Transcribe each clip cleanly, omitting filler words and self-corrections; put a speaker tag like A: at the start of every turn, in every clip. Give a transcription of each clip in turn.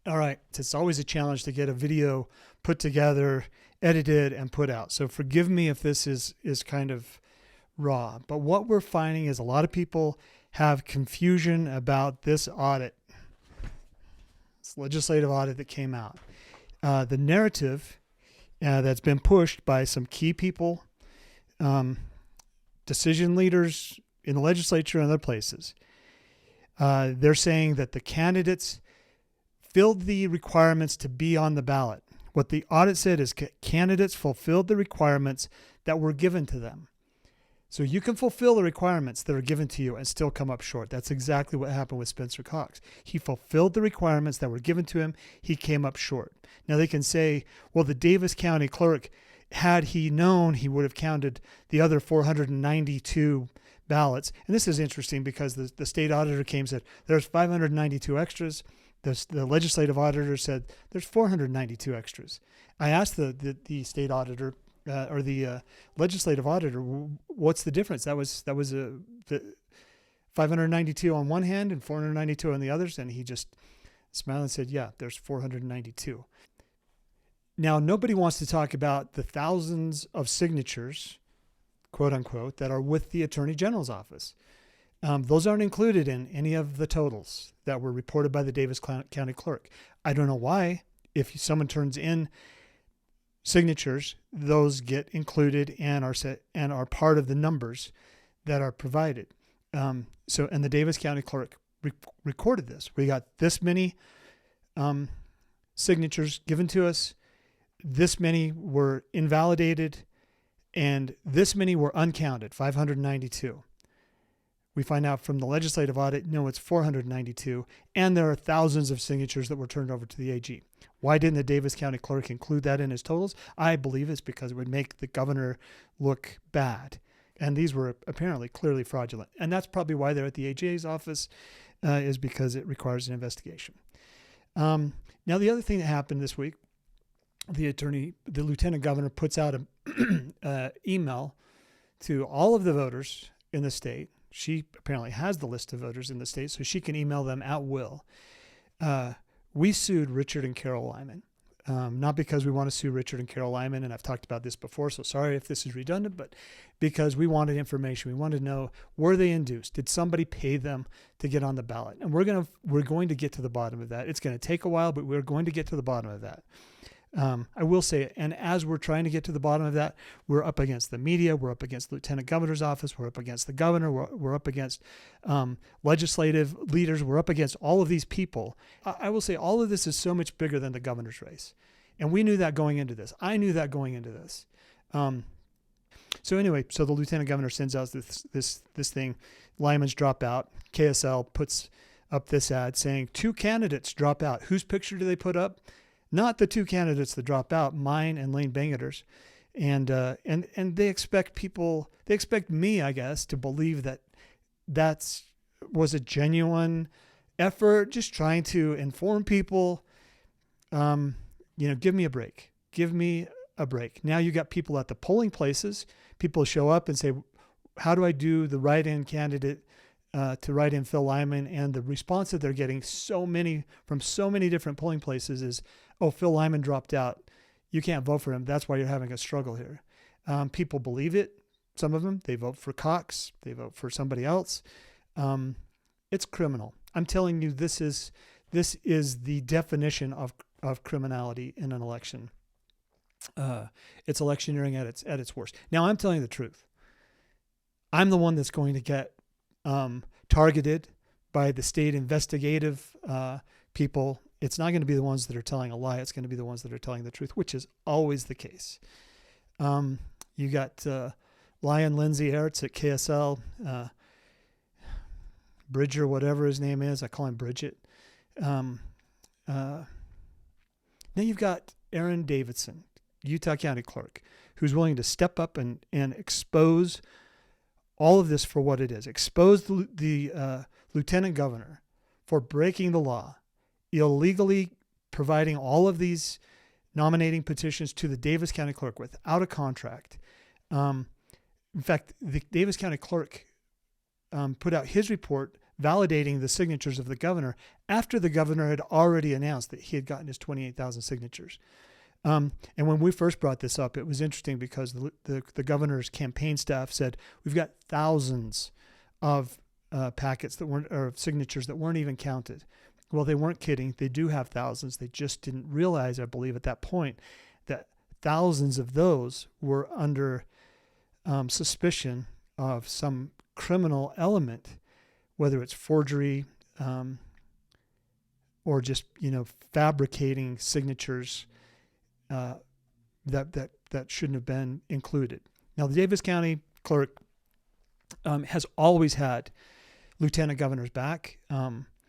A: All right. It's always a challenge to get a video put together, edited, and put out. So forgive me if this is kind of raw. But what we're finding is a lot of people have confusion about this audit, this legislative audit that came out. The narrative that's been pushed by some key people, decision leaders in the legislature and other places, they're saying that the candidates filled the requirements to be on the ballot. What the audit said is candidates fulfilled the requirements that were given to them. So you can fulfill the requirements that are given to you and still come up short. That's exactly what happened with Spencer Cox. He fulfilled the requirements that were given to him. He came up short. Now they can say, well, the Davis County clerk, had he known, he would have counted the other 492 ballots. And this is interesting because the state auditor came and said, there's 592 extras. The legislative auditor said, there's 492 extras. I asked the state auditor, or the legislative auditor, what's the difference? That was the 592 on one hand and 492 on the others, and he just smiled and said, yeah, there's 492. Now, nobody wants to talk about the thousands of signatures, quote unquote, that are with the Attorney General's office. Those aren't included in any of the totals that were reported by the Davis County clerk. I don't know why. If someone turns in signatures, those get included and are part of the numbers that are provided. And the Davis County clerk recorded this. We got this many signatures given to us. This many were invalidated, and this many were uncounted, 592. We find out from the legislative audit, no, it's 492, and there are thousands of signatures that were turned over to the AG. Why didn't the Davis County clerk include that in his totals? I believe it's because it would make the governor look bad. And these were apparently clearly fraudulent. And that's probably why they're at the AG's office, is because it requires an investigation. Now, the other thing that happened this week, the lieutenant governor puts out an email to all of the voters in the state. She apparently has the list of voters in the state, so she can email them at will. We sued Richard and Carol Lyman, not because we want to sue Richard and Carol Lyman, and I've talked about this before, so sorry if this is redundant, but because we wanted information. We wanted to know, were they induced? Did somebody pay them to get on the ballot? And we're going to get to the bottom of that. It's going to take a while, but we're going to get to the bottom of that. I will say, and as we're trying to get to the bottom of that, we're up against the media, we're up against the lieutenant governor's office, we're up against the governor, we're up against legislative leaders, we're up against all of these people. I will say all of this is so much bigger than the governor's race. And we knew that going into this. I knew that going into this. So the lieutenant governor sends out this thing, Lyman's drop out. KSL puts up this ad saying 2 candidates drop out. Whose picture do they put up? Not the 2 candidates that drop out, mine and Lane Bangerter's. And they expect me, I guess, to believe that was a genuine effort, just trying to inform people. Give me a break. Give me a break. Now you got people at the polling places. People show up and say, how do I do the write-in candidate to write in Phil Lyman? And the response that they're getting from so many different polling places is, oh, Phil Lyman dropped out. You can't vote for him. That's why you're having a struggle here. People believe it. Some of them, they vote for Cox. They vote for somebody else. It's criminal. I'm telling you, this is the definition of criminality in an election. It's electioneering at its worst. Now, I'm telling you the truth. I'm the one that's going to get targeted by the state investigative people. It's not going to be the ones that are telling a lie. It's going to be the ones that are telling the truth, which is always the case. You got Lion Lindsay Ertz at KSL, Bridger, whatever his name is. I call him Bridget. Then you've got Aaron Davidson, Utah County Clerk, who's willing to step up and expose all of this for what it is. Expose the lieutenant governor for breaking the law, illegally providing all of these nominating petitions to the Davis County clerk without a contract. In fact, the Davis County clerk put out his report validating the signatures of the governor after the governor had already announced that he had gotten his 28,000 signatures. And when we first brought this up, it was interesting because the governor's campaign staff said, we've got thousands of packets that weren't, or signatures that weren't even counted. Well, they weren't kidding. They do have thousands. They just didn't realize, I believe, at that point, that thousands of those were under suspicion of some criminal element, whether it's forgery or just, fabricating signatures that shouldn't have been included. Now, the Davis County clerk has always had lieutenant governors back.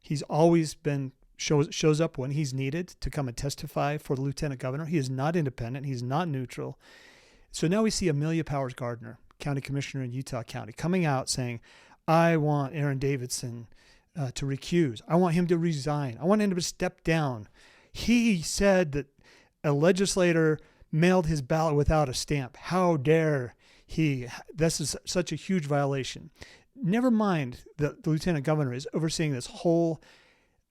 A: He's always been shows up when he's needed to come and testify for the lieutenant governor. He is not independent. He's not neutral. So now we see Amelia Powers Gardner, county commissioner in Utah County, coming out saying, I want Aaron Davidson to recuse. I want him to resign. I want him to step down. He said that a legislator mailed his ballot without a stamp. How dare he? This is such a huge violation. Never mind that the lieutenant governor is overseeing this whole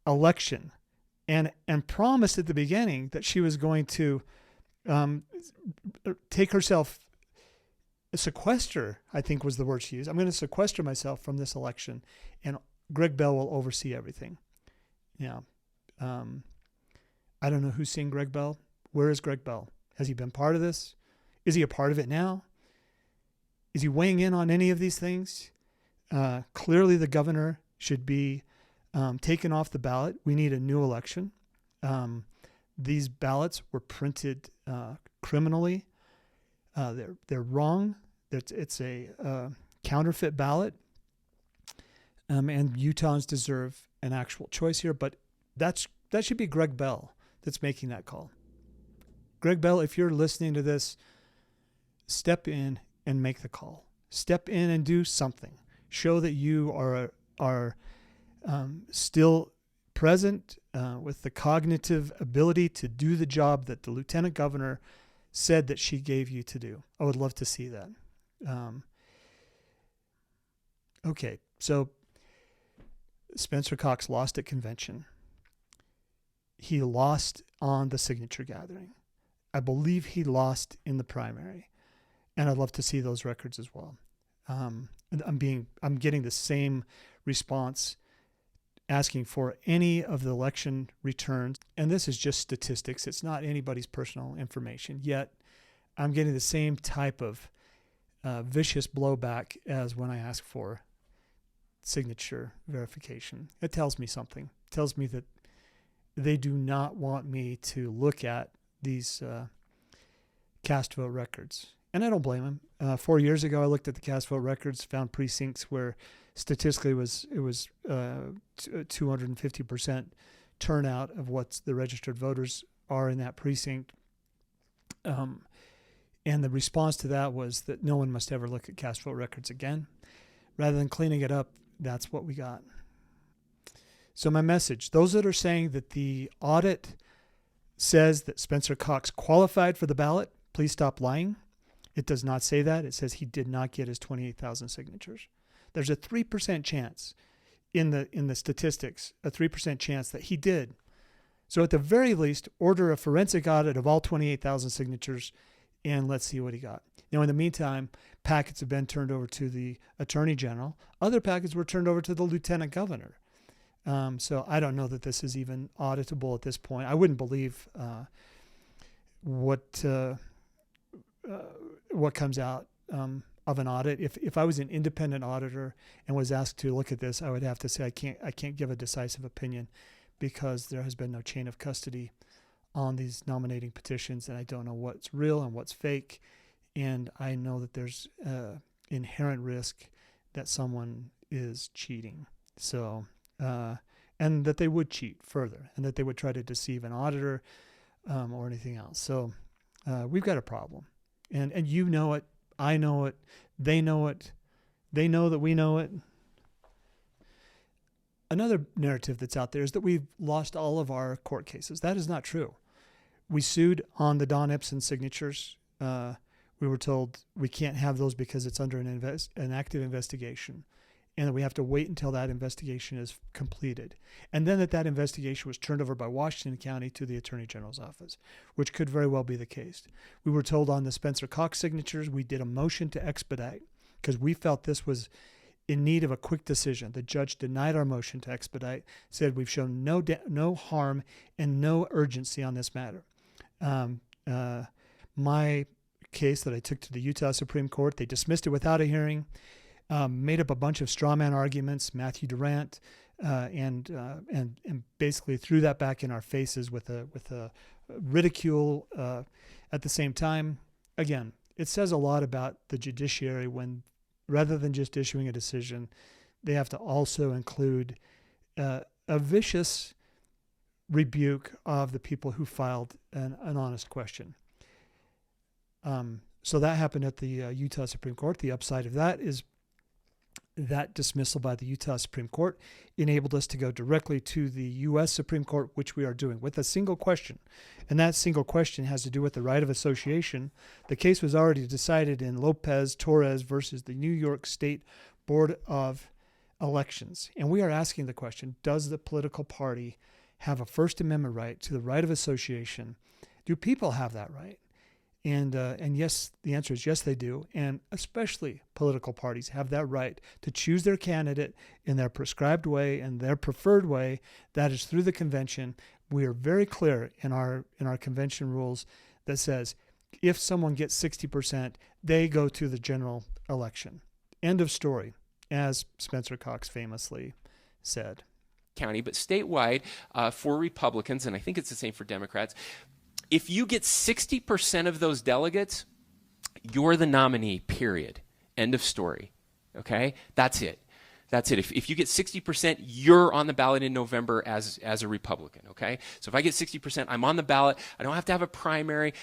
A: election and promised at the beginning that she was going to take herself, sequester, I think was the word she used. I'm going to sequester myself from this election, and Greg Bell will oversee everything. Yeah. I don't know who's seeing Greg Bell. Where is Greg Bell? Has he been part of this? Is he a part of it now? Is he weighing in on any of these things? Clearly, the governor should be taken off the ballot. We need a new election. These ballots were printed criminally. They're wrong. It's a counterfeit ballot. And Utahns deserve an actual choice here. But that should be Greg Bell that's making that call. Greg Bell, if you're listening to this, step in and make the call. Step in and do something. Show that you are still present with the cognitive ability to do the job that the lieutenant governor said that she gave you to do. I would love to see that. Okay, so Spencer Cox lost at convention. He lost on the signature gathering. I believe he lost in the primary, and I'd love to see those records as well. I'm getting the same response asking for any of the election returns. And this is just statistics. It's not anybody's personal information. Yet I'm getting the same type of vicious blowback as when I ask for signature verification. It tells me something. It tells me that they do not want me to look at these cast vote records. And I don't blame them. 4 years ago, I looked at the cast vote records, found precincts where statistically it was 250% turnout of what the registered voters are in that precinct. And the response to that was that no one must ever look at cast vote records again. Rather than cleaning it up, that's what we got. So my message, those that are saying that the audit says that Spencer Cox qualified for the ballot, please stop lying. It does not say that. It says he did not get his 28,000 signatures. There's a 3% chance in the statistics, a 3% chance that he did. So at the very least, order a forensic audit of all 28,000 signatures, and let's see what he got. Now, in the meantime, packets have been turned over to the Attorney General. Other packets were turned over to the Lieutenant Governor. So I don't know that this is even auditable at this point. I wouldn't believe what comes out of an audit. If I was an independent auditor and was asked to look at this, I would have to say I can't give a decisive opinion because there has been no chain of custody on these nominating petitions, and I don't know what's real and what's fake. And I know that there's inherent risk that someone is cheating. So, and that they would cheat further, and that they would try to deceive an auditor or anything else. So we've got a problem. And you know it, I know it, they know it, they know that we know it. Another narrative that's out there is that we've lost all of our court cases. That is not true. We sued on the Don Epson signatures. We were told we can't have those because it's under an active investigation. and that we have to wait until that investigation is completed. And then that investigation was turned over by Washington County to the Attorney General's office, which could very well be the case. We were told on the Spencer Cox signatures, we did a motion to expedite because we felt this was in need of a quick decision. The judge denied our motion to expedite, said we've shown no harm and no urgency on this matter. My case that I took to the Utah Supreme Court, they dismissed it without a hearing, made up a bunch of straw man arguments, Matthew Durant, and basically threw that back in our faces with a ridicule. At the same time, again, it says a lot about the judiciary when, rather than just issuing a decision, they have to also include a vicious rebuke of the people who filed an honest question. So that happened at the Utah Supreme Court. The upside of that is that dismissal by the Utah Supreme Court enabled us to go directly to the U.S. Supreme Court, which we are doing with a single question. And that single question has to do with the right of association. The case was already decided in Lopez Torres versus the New York State Board of Elections. And we are asking the question, does the political party have a First Amendment right to the right of association? Do people have that right? And yes, the answer is yes, they do. And especially political parties have that right to choose their candidate in their prescribed way and their preferred way. That is through the convention. We are very clear in our convention rules that says if someone gets 60%, they go to the general election. End of story, as Spencer Cox famously said.
B: County, but statewide for Republicans, and I think it's the same for Democrats, if you get 60% of those delegates, you're the nominee, period. End of story. Okay? That's it. That's it. If you get 60%, you're on the ballot in November as a Republican. Okay? So if I get 60%, I'm on the ballot. I don't have to have a primary.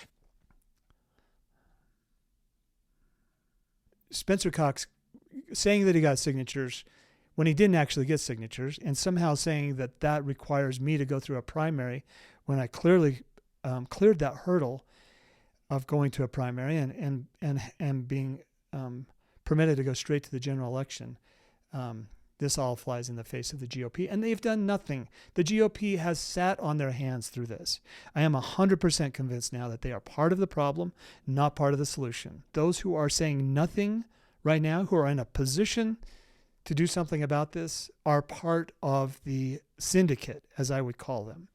A: Spencer Cox saying that he got signatures when he didn't actually get signatures, and somehow saying that that requires me to go through a primary when I clearly cleared that hurdle of going to a primary and being permitted to go straight to the general election. This all flies in the face of the GOP, and they've done nothing. The GOP has sat on their hands through this. I am 100% convinced now that they are part of the problem, not part of the solution. Those who are saying nothing right now, who are in a position to do something about this, are part of the syndicate, as I would call them.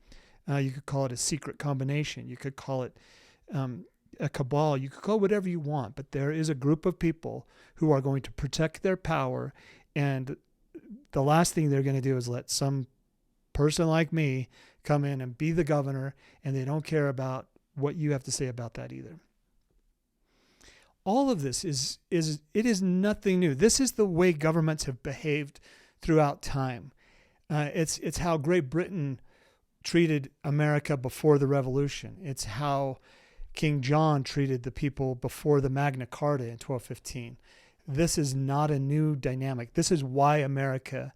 A: You could call it a secret combination. You could call it a cabal. You could call it whatever you want, but there is a group of people who are going to protect their power, and the last thing they're going to do is let some person like me come in and be the governor, and they don't care about what you have to say about that either. All of this is nothing new. This is the way governments have behaved throughout time. It's how Great Britain treated America before the Revolution. It's how King John treated the people before the Magna Carta in 1215. This is not a new dynamic. This is why America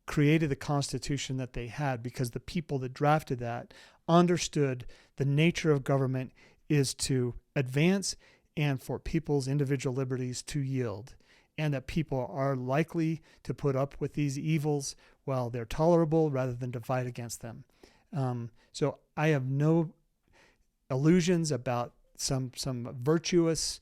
A: created the Constitution that they had, because the people that drafted that understood the nature of government is to advance and for people's individual liberties to yield, and that people are likely to put up with these evils while they're tolerable rather than to fight against them. So I have no illusions about some virtuous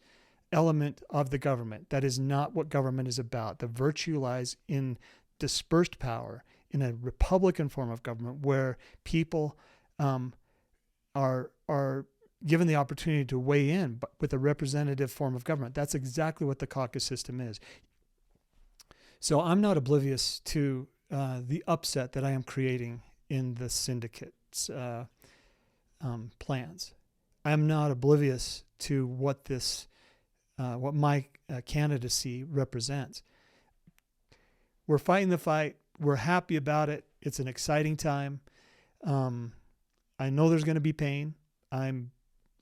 A: element of the government. That is not what government is about. The virtue lies in dispersed power, in a republican form of government where people are given the opportunity to weigh in, but with a representative form of government. That's exactly what the caucus system is. So I'm not oblivious to the upset that I am creating in the syndicate's plans. I am not oblivious to what what my candidacy represents. We're fighting the fight. We're happy about it. It's an exciting time. I know there's going to be pain. I'm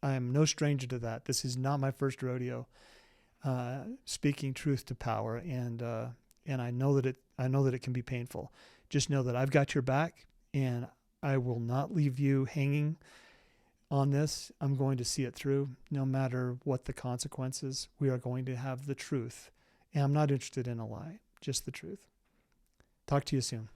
A: no stranger to that. This is not my first rodeo speaking truth to power, and I know that it can be painful. Just know that I've got your back, and I will not leave you hanging on this. I'm going to see it through, no matter what the consequences. We are going to have the truth, and I'm not interested in a lie, just the truth. Talk to you soon.